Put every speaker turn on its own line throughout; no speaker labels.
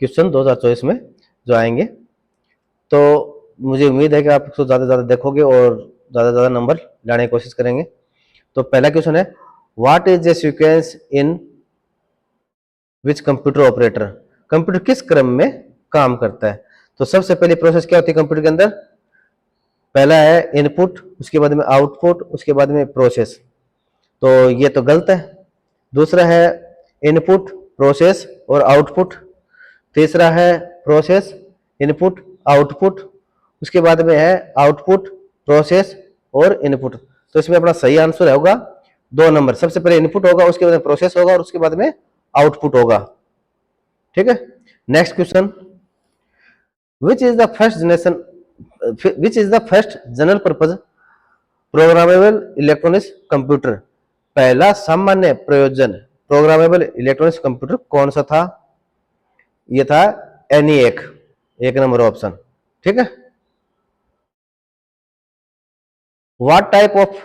Question 2024 में जो आएंगे। तो मुझे उम्मीद है कि आप इसको ज़्यादा से ज़्यादा देखोगे और ज़्यादा से ज़्यादा नंबर लाने की कोशिश करेंगे। तो पहला क्वेश्चन है, what is the sequence in which computer operator, computer किस क्रम में काम करता है। तो सबसे पहली प्रोसेस क्या होती है कंप्यूटर के अंदर, पहला है इनपुट, उसके बाद में आउटपुट, उसके बाद में प्रोसेस। तो ये तो गलत है। दूसरा है इनपुट प्रोसेस और आउटपुट, तीसरा है प्रोसेस इनपुट आउटपुट, उसके बाद में है आउटपुट प्रोसेस और इनपुट। तो इसमें अपना सही आंसर होगा 2 नंबर, सबसे पहले इनपुट होगा, उसके बाद में प्रोसेस होगा और उसके बाद में आउटपुट होगा। ठीक है, next question, which is the first general purpose programmable electronics computer, पहला सामान्य प्रयोजन प्रोग्रामेबल इलेक्ट्रॉनिक्स कंप्यूटर कौन सा था। ये था ENIAC, 1 नंबर ऑप्शन। ठीक है, what type of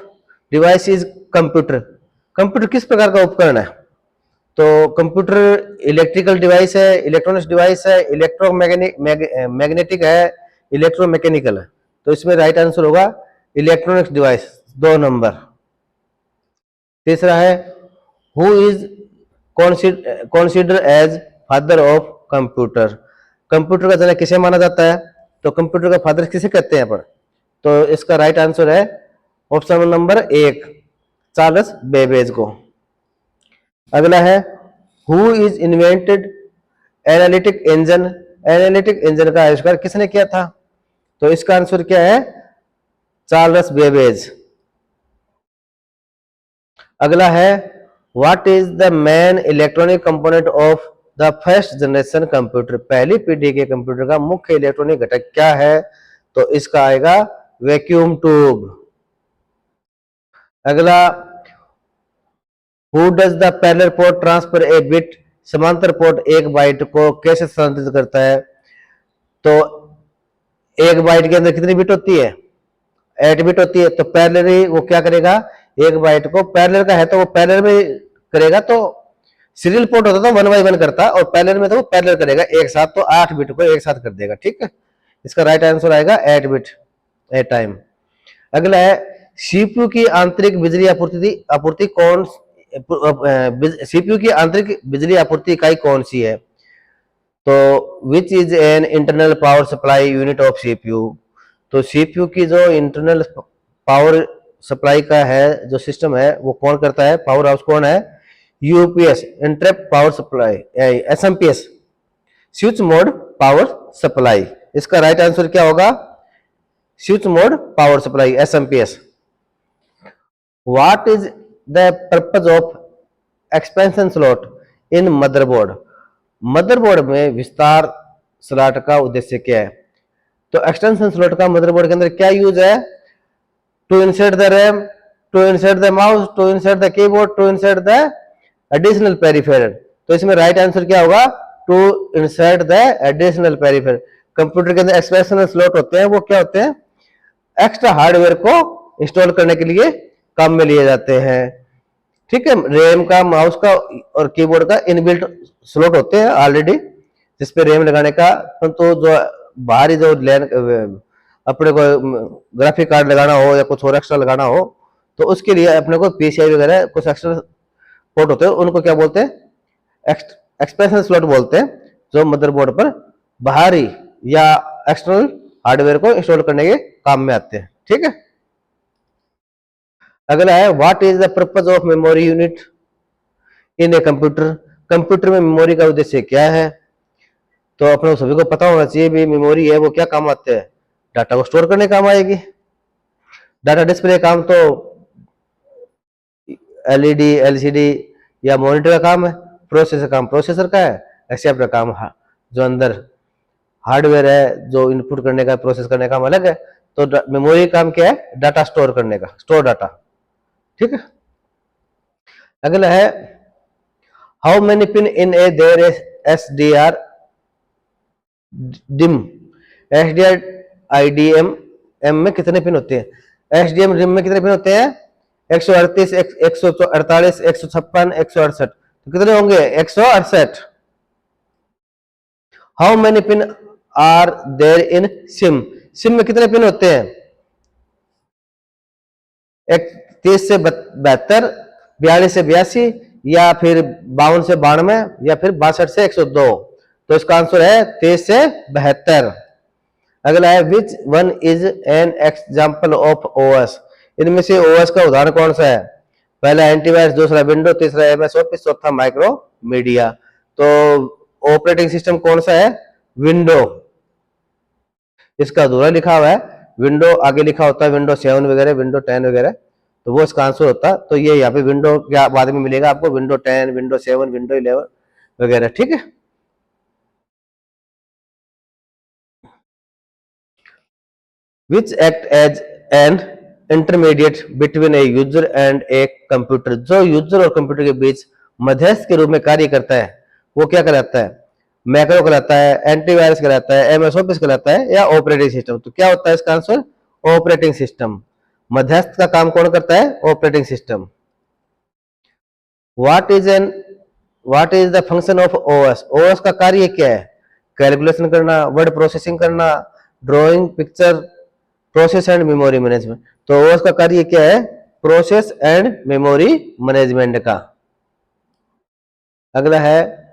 device is computer, computer किस प्रकार का उपकरण है। तो कंप्यूटर इलेक्ट्रिकल डिवाइस है, इलेक्ट्रॉनिक्स डिवाइस है, इलेक्ट्रोमैग्नेटिक है, इलेक्ट्रोमैकेनिकल है। तो इसमें राइट आंसर होगा इलेक्ट्रॉनिक्स डिवाइस, 2 नंबर। तीसरा है who is consider as father of computer, computer का जनक किसे माना जाता है। तो कंप्यूटर का फादर किसे कहते हैं अपन, तो इसका राइट आंसर है ऑप्शन नंबर 1, चार्ल्स बेबेज को। अगला है who is invented analytic engine, analytic engine का आविष्कार किसने किया था। तो इसका आंसर क्या है, चार्ल्स बेबेज। अगला है what is the main electronic component of the first generation computer, पहली पीढ़ी के कंप्यूटर का मुख्य इलेक्ट्रॉनिक घटक क्या है। तो इसका आएगा वैक्यूम ट्यूब। अगला who does the parallel port transfer A bit, समांतर पोर्ट एक बाइट को कैसे स्थानांतरित करता है। तो एक बाइट के अंदर कितनी बिट होती है, 8 बिट होती है। तो पैरेलल वो क्या करेगा, एक बाइट को पैरेलल का है तो वो पैरेलल में करेगा। तो सीरियल पोर्ट होता तो 1 बाय 1 करता और पैरेलल में तो वो पैरेलल करेगा एक साथ, तो 8 बिट को एक साथ कर देगा। ठीक है, इसका राइट आंसर आएगा 8 बिट एट टाइम। अगला है सीपीयू की आंतरिक बिजली आपूर्ति कौन, सीपीयू की आंतरिक बिजली आपूर्ति इकाई कौन सी है। तो which is an internal power supply unit of CPU, तो सीपीयू की जो इंटरनल पावर सप्लाई का है जो सिस्टम है वो कौन करता है, पावर हाउस कौन है, UPS interrupt power supply, SMPS switch mode power supply. इसका राइट आंसर क्या होगा, switch mode power supply, SMPS. What is the purpose of expansion slot in motherboard, motherboard में विस्तार स्लॉट का उद्देश्य क्या है। तो एक्सटेंशन स्लॉट का मदरबोर्ड के अंदर क्या यूज है, to insert the RAM, to insert the mouse, to insert the keyboard, to insert the additional peripheral. तो इसमें राइट आंसर क्या होगा, to insert the additional peripheral. Computer के अंदर एक्सपेंशन स्लॉट होते हैं, वो क्या होते हैं, एक्स्ट्रा हार्डवेयर को इंस्टॉल करने के लिए काम में लिए जाते हैं। ठीक है, रैम का, माउस का और कीबोर्ड का इनबिल्ट स्लॉट होते हैं ऑलरेडी जिसपे रैम लगाने का, तो जो बाहरी जो अपने को ग्राफिक कार्ड लगाना हो या कुछ और एक्स्ट्रा लगाना हो तो उसके लिए अपने को पीसीआई वगैरह कुछ एक्स्ट्रा पोर्ट होते हैं, उनको क्या बोलते हैं, एक्सपेंशन स्लॉट बोलते हैं, जो मदरबोर्ड पर बाहरी या एक्सटर्नल हार्डवेयर को इंस्टॉल करने के काम में आते हैं। ठीक है, अगला है what is the purpose of memory unit in a computer, computer में मेमोरी का उद्देश्य क्या है। तो अपने सभी को पता होना चाहिए भी मेमोरी है वो क्या काम आते हैं, डाटा को स्टोर करने काम आएगी। डाटा डिस्प्ले काम तो एलईडी एलसीडी या मॉनिटर का काम है, प्रोसेसर काम प्रोसेसर का है, एक्सेप्ट का काम जो अंदर हार्डवेयर है जो इनपुट करने का प्रोसेस करने का काम अलग है। तो मेमोरी काम क्या है, डाटा स्टोर करने का, स्टोर डाटा। ठीक है, अगला है how many pin in a there SDR DIMM, SDR IDM M में कितने पिन होते हैं, एसडीएम डिम में कितने पिन होते हैं, 138, 148, 156, 168। तो कितने होंगे, 168। How many pin are there in SIMM, SIMM में कितने पिन होते हैं? 31 से 72, 42 से 82, या फिर 52 से 92, या फिर 62 से 102। तो इसका आंसर है 23 से 72। अगला है which one is an example of OS, इनमें से ओएस का उदाहरण कौन सा है? पहला एंटीवायरस, दूसरा विंडो, तीसरा एमएस ऑफिस, चौथा माइक्रो मीडिया। तो ऑपरेटिंग सिस्टम कौन सा है? विंडो। इसका अधूरा लिखा हुआ है, विंडो आगे लिखा होता है विंडो 7 वगैरह, विंडो 10 वगैरह, तो वो इसका आंसर होता। तो ये यहाँ पे विंडो क्या बाद में मिलेगा आपको, विंडो 10, विंडो 7, विंडो 11 वगैरह, ठीक है। Which act as an intermediate between a user and a computer, जो यूजर और कंप्यूटर के बीच मध्यस्थ के रूप में कार्य करता है वो क्या कहलाता है? मैक्रो कहलाता है, एंटीवायरस कहलाता है, एमएस ऑफिस कहलाता है, या ऑपरेटिंग सिस्टम? तो क्या होता है इसका आंसर? Operating system. मध्यस्थ का काम कौन करता है? Operating system. What is an what is the function of OS, OS का कार्य क्या है? कैलकुलेशन करना, वर्ड प्रोसेसिंग करना, drawing, picture process and memory management. तो ओएस का कार्य क्या है? प्रोसेस एंड मेमोरी मैनेजमेंट का। अगला है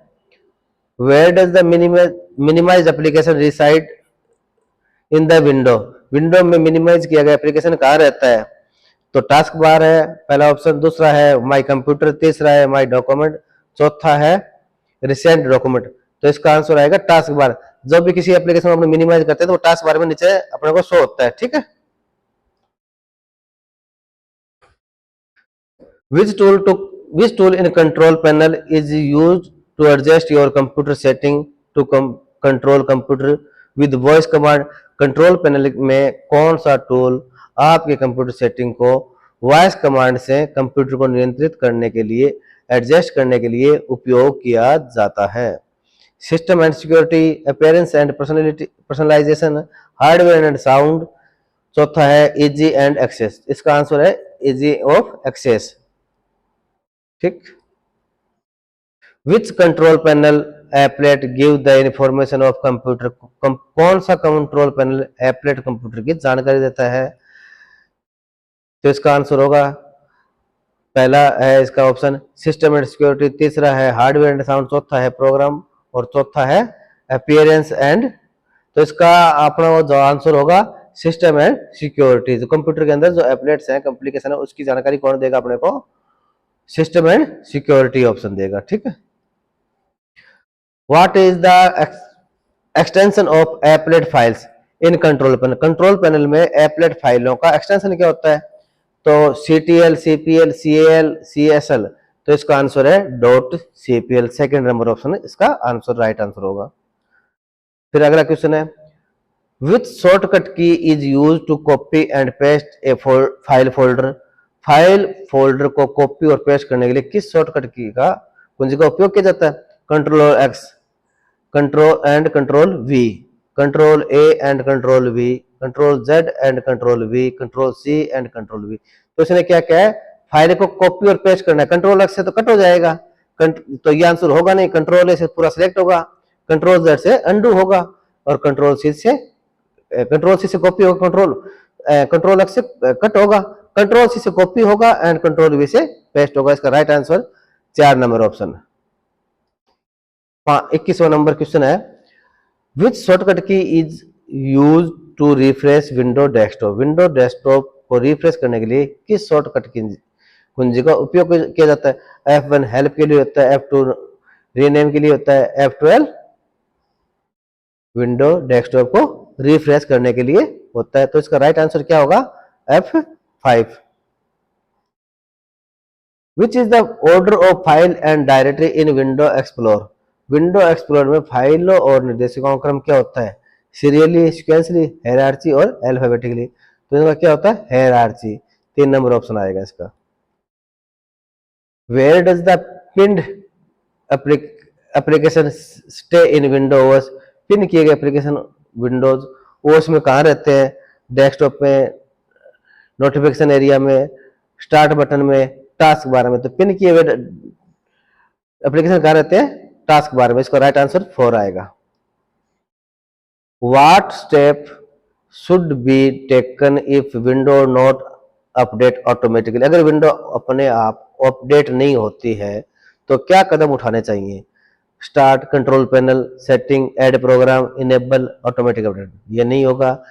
where does the minimise application reside in the window, window में मिनिमाइज किया गया एप्लीकेशन कहाँ रहता है? तो टास्क बार है पहला ऑप्शन, दूसरा है माई कंप्यूटर, तीसरा है माई डॉक्यूमेंट, चौथा है रिसेंट डॉक्यूमेंट। तो इसका आंसर आएगा टास्क बार। जब भी किसी एप्लीकेशन को अपने मिनिमाइज करते हैं तो वो टास्क बार में नीचे अपने को शो होता है, ठीक है। Which tool to which tool in control panel is used to adjust your computer setting to control computer with voice command? Control panel में कौन सा टूल आपके कंप्यूटर सेटिंग को वॉइस कमांड से कंप्यूटर को नियंत्रित करने के लिए, एडजस्ट करने के लिए उपयोग किया जाता है? System and security, appearance and personalisation, hardware and sound, चौथा है इजी एंड एक्सेस। इसका आंसर है इजी ऑफ एक्सेस, ठीक। Which control panel applet give the information of computer, कौन सा कंट्रोल पैनल एप्लेट कंप्यूटर की जानकारी देता है? तो इसका आंसर होगा पहला है इसका ऑप्शन सिस्टम एंड सिक्योरिटी, तीसरा है हार्डवेयर एंड साउंड, चौथा है प्रोग्राम, और चौथा है अपीयरेंस एंड। तो इसका अपना वो जो आंसर होगा सिस्टम एंड सिक्योरिटी। जो कंप्यूटर के अंदर जो एप्लेट्स हैं, कम्प्लीकेशन है, उसकी जानकारी कौन देगा अपने को? सिस्टम एंड सिक्योरिटी ऑप्शन देगा, ठीक है। What is the extension of applet files in control panel, control panel में एप्लेट फाइलों का एक्सटेंशन क्या होता है? तो CTL, CPL, CAL, CSL। तो इसका आंसर है .cpl, सेकेंड नंबर ऑप्शन है इसका आंसर, राइट आंसर होगा। फिर अगला क्वेश्चन है which shortcut key is use to copy and paste a file folder, file folder को कॉपी और पेस्ट करने के लिए किस शॉर्टकट की का कुंजी का उपयोग किया जाता है? Control X, control and control V, control A and control V, control Z and control V, control C and control V. तो इसने क्या क्या है? फाइल को कॉपी और पेस्ट करना है। कंट्रोल एक्स से तो कट हो जाएगा, तो ये आंसर होगा नहीं। कंट्रोल ए से पूरा सिलेक्ट होगा, कंट्रोल जेड से अनडू होगा, और कंट्रोल सी से कॉपी होगा, कंट्रोल एक्स से कट होगा, कंट्रोल सी से कॉपी होगा, एंड कंट्रोल वी से पेस्ट होगा। इसका राइट आंसर 4 नंबर ऑप्शन। 21वां नंबर क्वेश्चन है which shortcut key is use to refresh window desktop, window desktop को रिफ्रेश करने के लिए किस शॉर्टकट की कुंजी का उपयोग किया जाता है? F1 हेल्प के लिए होता है, F2 रीनेम के लिए होता है, F12 विंडो डेस्कटॉप को रिफ्रेश करने के लिए होता है। तो इसका राइट आंसर क्या होगा? F5। Which is the order of file and directory in window explore, window explore में फाइलों और निर्देशिकाओं का क्रम क्या होता है? सीरियली, सिक्वेंसली, हायरार्ची और अल्फाबेटिकली। तो इनका क्या होता है? हायरार्ची। 3 नंबर ऑप्शन आएगा इसका। Where does the pinned application stay in window OS, pin किए गए एप्लीकेशन विंडोज ओएस में कहाँ रहते हैं? डेस्कटॉप में, नोटिफिकेशन एरिया में, स्टार्ट बटन में, टास्क बार में। तो पिन किए हुए एप्लीकेशन कहाँ रहते हैं? टास्क बार में। इसका राइट आंसर 4 आएगा। What step should be taken if window not update automatically, अगर विंडो अपने आप अपडेट नहीं होती है तो क्या कदम उठाने चाहिए? Start, control panel, setting, add program, enable automatic update. ये नहीं होगा।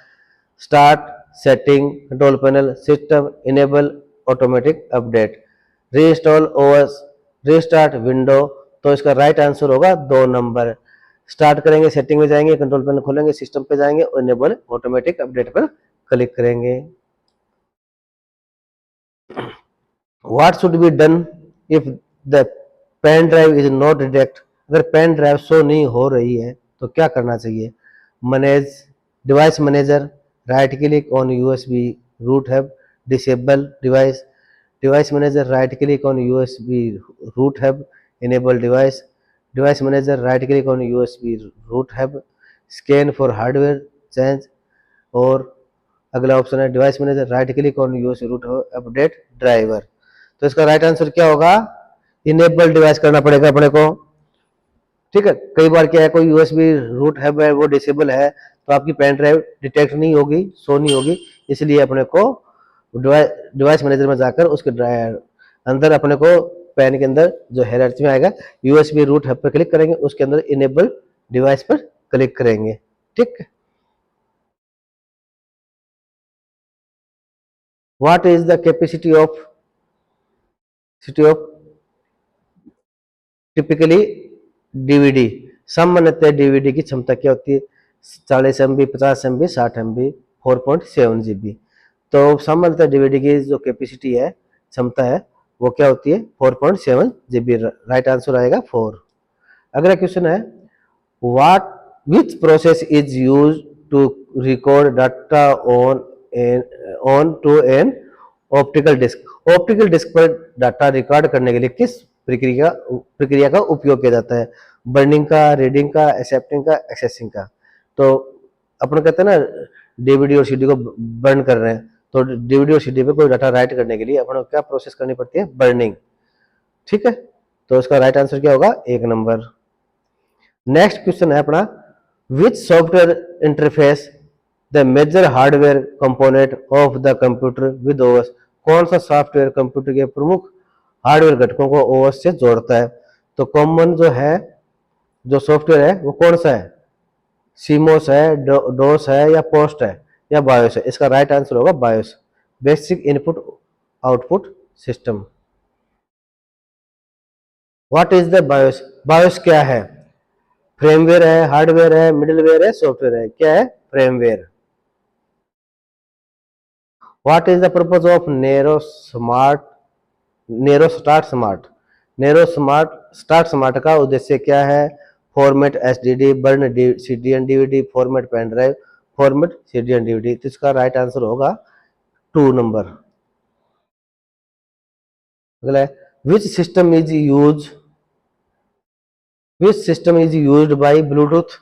Start, setting, control panel, system, enable automatic update, reinstall OS, restart window. तो इसका राइट आंसर होगा 2 नंबर। स्टार्ट करेंगे, सेटिंग में जाएंगे, कंट्रोल पैनल खोलेंगे, सिस्टम पे जाएंगे और इनेबल ऑटोमेटिक अपडेट पर क्लिक करेंगे। What should be done if the pen drive is not detect, अगर पेन ड्राइव शो नहीं हो रही है तो क्या करना चाहिए? Manage, device manager, right click on USB root hub, disable device, device manager, right click on USB root hub, enable device, device manager, right click on USB root hub, scan for hardware change, और अगला option है device manager, right click on USB root hub, update driver. तो इसका right answer क्या होगा? Enable device करना पड़ेगा अपने को। ठीक है, कई बार क्या है, कोई यूएसबी रूट है वो डिसेबल है तो आपकी पेन ड्राइव डिटेक्ट नहीं होगी, शो नहीं होगी, इसलिए अपने को डिवाइस मैनेजर में जाकर उसके अंदर अपने को पेन के अंदर जो हायरार्की में आएगा यूएसबी रूट हब पर क्लिक करेंगे, उसके अंदर इनेबल डिवाइस पर क्लिक करेंगे। ठीक है। What is the capacity of city of typically DVD, सामान्यतः डीवीडी की क्षमता क्या होती है? 40 MB, 50 MB, 60 MB, 4.7 GB। तो सामान्यतः डीवीडी की जो कैपेसिटी है, क्षमता है, वो क्या होती है? 4.7 GB। राइट आंसर आएगा 4। अगला क्वेश्चन है what which process is use to record data on to an optical disc, optical disc पर डाटा रिकॉर्ड करने के लिए किस प्रक्रिया का उपयोग किया जाता है? बर्निंग का, रीडिंग का, एक्सेप्टिंग का, एक्सेसिंग का। तो अपन कहते हैं ना डीवीडी और सीडी को बर्न कर रहे हैं, तो डीवीडी और सीडी पे कोई डाटा राइट करने के लिए अपन को क्या प्रोसेस करनी पड़ती है? बर्निंग। ठीक है, तो इसका राइट आंसर क्या होगा? 1 नंबर। नेक्स्ट क्वेश्चन है अपना which software interface the major hardware component of the computer with OS, कौन सा सॉफ्टवेयर कंप्यूटर के प्रमुख हार्डवेयर घटकों को ओएस से जोड़ता है? तो कॉमन जो है, जो सॉफ्टवेयर है वो कौन सा है? सीमोस है, डोस है, या पोस्ट है, या बायोस है? इसका राइट आंसर होगा BIOS, basic input output system. What is the BIOS? BIOS क्या है? फ्रेमवेयर है, हार्डवेयर है, मिडिलवेयर है, सॉफ्टवेयर है? क्या है? Firmware. What is the purpose of Nero start smart, Nero smart start smart का उद्देश्य क्या है? Format SSD, burn CD and DVD, format pen drive, format CD and DVD. तो इसका राइट आंसर होगा 2 नंबर। अगला है which system is use which system is used by Bluetooth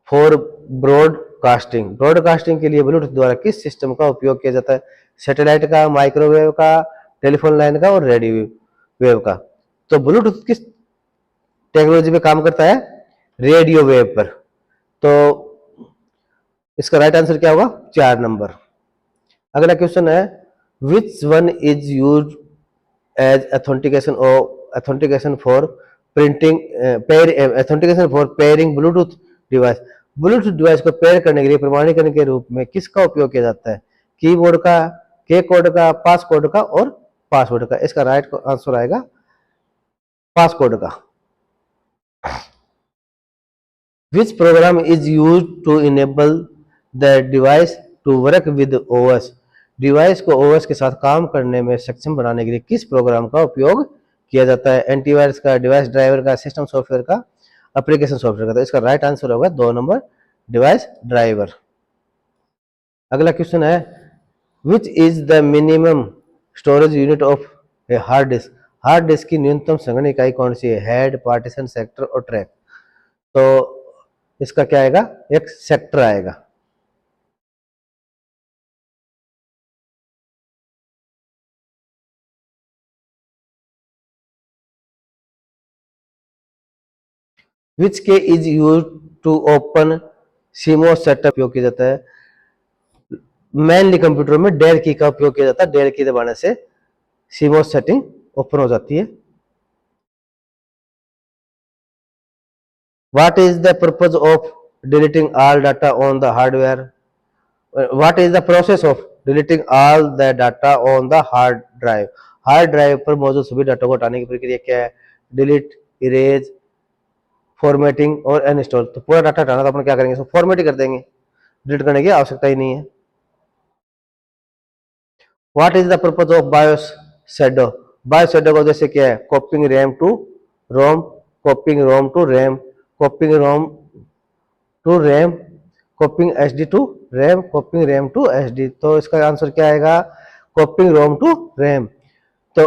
for broadcasting, broadcasting के लिए ब्लूटूथ द्वारा किस सिस्टम का उपयोग किया जाता है? सैटेलाइट का, माइक्रोवेव का, टेलीफोन लाइन का, और रेडियो वेव का। तो ब्लूटूथ किस टेक्नोलॉजी पे काम करता है? रेडियो वेव पर। तो इसका राइट आंसर क्या होगा? 4 नंबर। अगला क्वेश्चन है which one is use as authentication for printing pair authentication for pairing Bluetooth device, Bluetooth device को पेयर करने के लिए प्रमाणीकरण के रूप में किसका उपयोग किया जाता है? कीबोर्ड का, के कोड का, पास कोड का, और पासवर्ड का? इसका राइट आंसर आएगा पास कोड का। Which program is used to enable the device to work with OS, device को OS के साथ काम करने में सक्षम बनाने के लिए किस प्रोग्राम का उपयोग किया जाता है? एंटीवायरस का, डिवाइस ड्राइवर का, सिस्टम सॉफ्टवेयर का, एप्लीकेशन सॉफ्टवेयर का? तो इसका राइट आंसर होगा 2 नंबर, डिवाइस ड्राइवर। अगला क्वेश्चन है which is the minimum storage unit of a hard disk, hard disk की न्यूनतम संगणना इकाई कौन सी है? हेड, पार्टीशन, सेक्टर, और ट्रैक? तो इसका क्या आएगा? एक सेक्टर आएगा। which key is used to open CMOS setup उपयोग किया जाता है। मेनली कंप्यूटर में डेल की का उपयोग किया जाता है, डेल की दबाने से सीमोस सेटिंग ओपन हो जाती है। What is the purpose of deleting all data on the hardware? What is the process of deleting all the data on the hard drive? Hard drive पर मौजूद सभी डाटा को हटाने की प्रक्रिया क्या है? डिलीट, इरेज, फॉर्मेटिंग और अनइंस्टॉल। तो पूरा डाटा हटाना तो अपन क्या करेंगे, इसको फॉर्मेट ही कर देंगे, डिलीट करने की आवश्यकता ही नहीं है। What is the purpose of BIOS shadow? BIOS shadow का उद्देश्य क्या है? Copying RAM to ROM, copying ROM to RAM, copying ROM to RAM, copying SD to RAM, copying RAM to SD. तो इसका आंसर क्या आएगा? Copying ROM to RAM. तो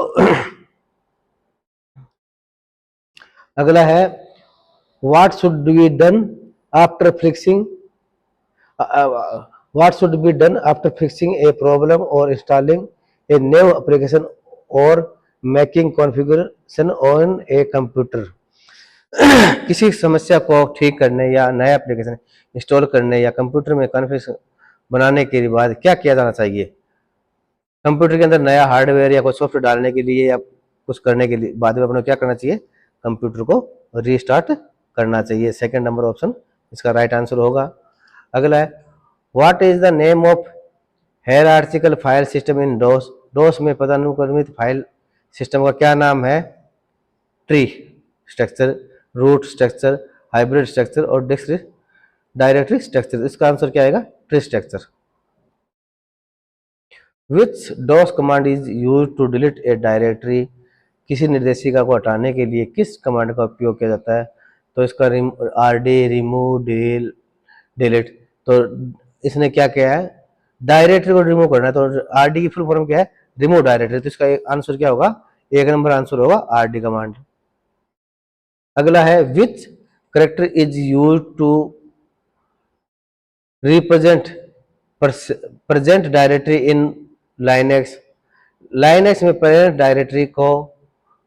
अगला है what should be done after fixing, what should be done after fixing a problem or installing a new application or making configuration on a computer? किसी समस्या को ठीक करने या नया एप्लीकेशन इंस्टॉल करने या कंप्यूटर में कॉन्फ़िगरेशन बनाने के बाद क्या किया जाना चाहिए? कंप्यूटर के अंदर नया हार्डवेयर या कोई सॉफ्टवेयर डालने के लिए या कुछ करने के लिए बाद में अपने क्या करना चाहिए? कंप्यूटर को रीस्टार्ट करना चाहिए। सेकंड नंबर ऑप्शन इसका राइट आंसर होगा। अगला है what is the name of hierarchical file system in DOS? DOS में पदानुक्रमित फाइल सिस्टम का क्या नाम है? Tree structure, root structure, hybrid structure और डायरेक्टरी स्ट्रक्चर। इसका आंसर क्या आएगा? Tree structure. Which DOS command is use to delete a directory? किसी निर्देशिका को हटाने के लिए किस कमांड का उपयोग किया जाता है? तो इसका आर डी, रिमूव, डिलीट। तो इसने क्या किया है? डायरेक्टरी को रिमूव करना है। तो आर डी की फुल फॉर्म क्या है? Remove directory. तो इसका आंसर क्या होगा? एक नंबर आंसर होगा आर डी कमांड। अगला है which character is use to represent present directory in Linux? Linux में प्रेजेंट डायरेक्टरी को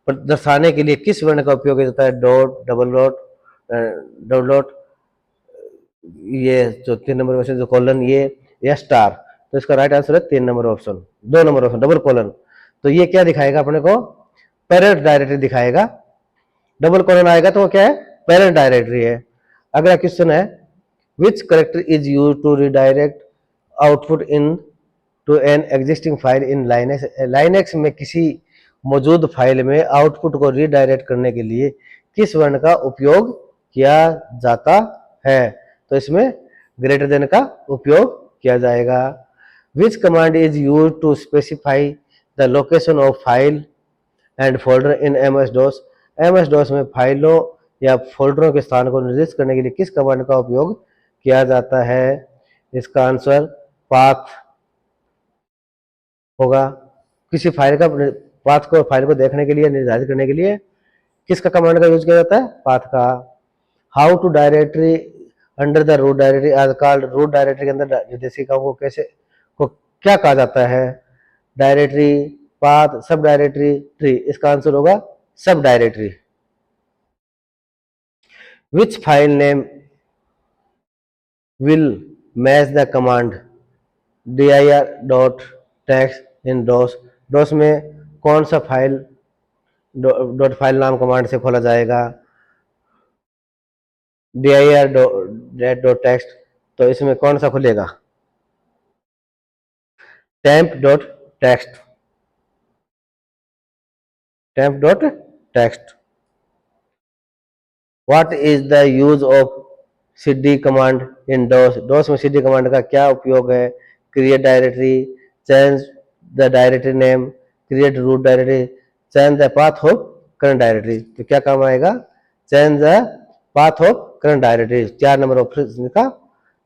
दर्शाने के लिए किस वर्ण का उपयोग किया जाता है? Dot, double dot, double dot, ये जो 3 नंबर ऑप्शन जो कॉलन, ये या स्टार। तो इसका राइट आंसर है 3 number option, 2 number option double colon. तो ये क्या दिखाएगा अपने को? पेरेंट डायरेक्टरी दिखाएगा। डबल कॉलन आएगा तो वो क्या है? पेरेंट डायरेक्टरी है। अगला क्वेश्चन है which character is use to redirect output in to an existing file in Linux? Linux में किसी मौजूद फाइल में आउटपुट को रिडायरेक्ट करने के लिए किस वर्ण का उपयोग किया जाता है? तो इसमें ग्रेटर देन का उपयोग किया जाएगा। Which command is use to specify the location of file and folder in M S DOS? M S DOS में फाइलों या फोल्डरों के स्थान को निर्दिष्ट करने के लिए किस कमांड का उपयोग किया जाता है? इसका आंसर पाथ होगा। किसी फाइल का पाथ को, फाइल को देखने के लिए, निर्धारित करने के लिए किसका कमांड का यूज किया जाता है? पाथ का। How to directory under the root directory are called? Root directory के अंदर निर्देशिकाओं को कैसे को क्या कहा जाता है? Directory, path, sub directory, tree. इसका आंसर होगा sub directory. Which file name will match the command dir dot text in DOS? DOS में कौन सा फाइल डॉट फाइल नाम कमांड से खोला जाएगा? dir dot text. तो इसमें कौन सा खुलेगा? Temp dot text, temp dot text. What is the use of cd command in DOS? DOS में cd कमांड का क्या उपयोग है? Create directory, change the directory name, create root directory, change the path of current directory. तो क्या काम आएगा? Change the path of current directory. 4 number option का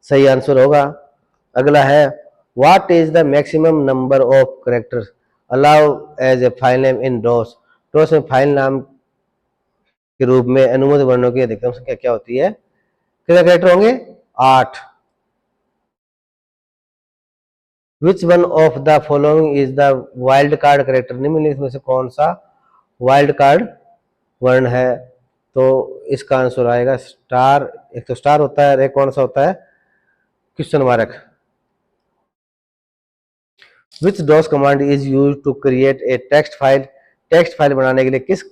सही आंसर होगा। अगला है what is the maximum number of characters allow as a file name in DOS? DOS में फाइल नाम के रूप में अनुमति वर्णों की अधिकतम संख्या क्या होती है? कितने कैरेक्टर होंगे? 8। Which one of the following is the wild card character? निम्नलिखित में से कौन सा वाइल्ड कार्ड वर्ण है? तो इसका आंसर आएगा स्टार। एक तो स्टार होता है, एक कौन सा होता है? Question mark. Which DOS command is use to create a text file, text file बनाने के लिए किस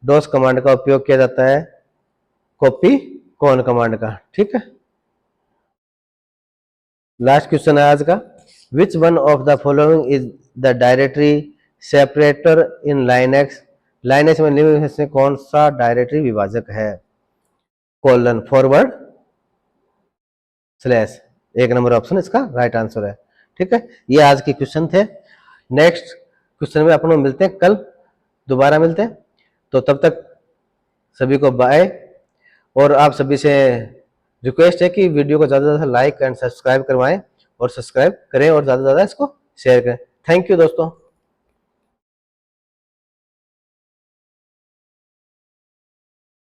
डॉस कमांड का उपयोग किया जाता है? कॉपी कॉन कमांड का। ठीक है, लास्ट क्वेश्चन है आज का। Which one of the following is the directory separator in Linux, Linux में लिनक्स में कौन सा डायरेक्टरी विभाजक है? कोलन फॉरवर्ड स्लैश, एक नंबर ऑप्शन इसका राइट आंसर है। ठीक है, ये आज के क्वेश्चन थे। नेक्स्ट क्वेश्चन में अपन मिलते हैं कल, दोबारा मिलते हैं। तो तब तक सभी को बाय। और आप सभी से रिक्वेस्ट है कि वीडियो को ज़्यादा से ज़्यादा लाइक एंड सब्सक्राइब करवाएं, और सब्सक्राइब करें और ज़्यादा से ज़्यादा इसको शेयर करें। थैंक यू दोस्तों।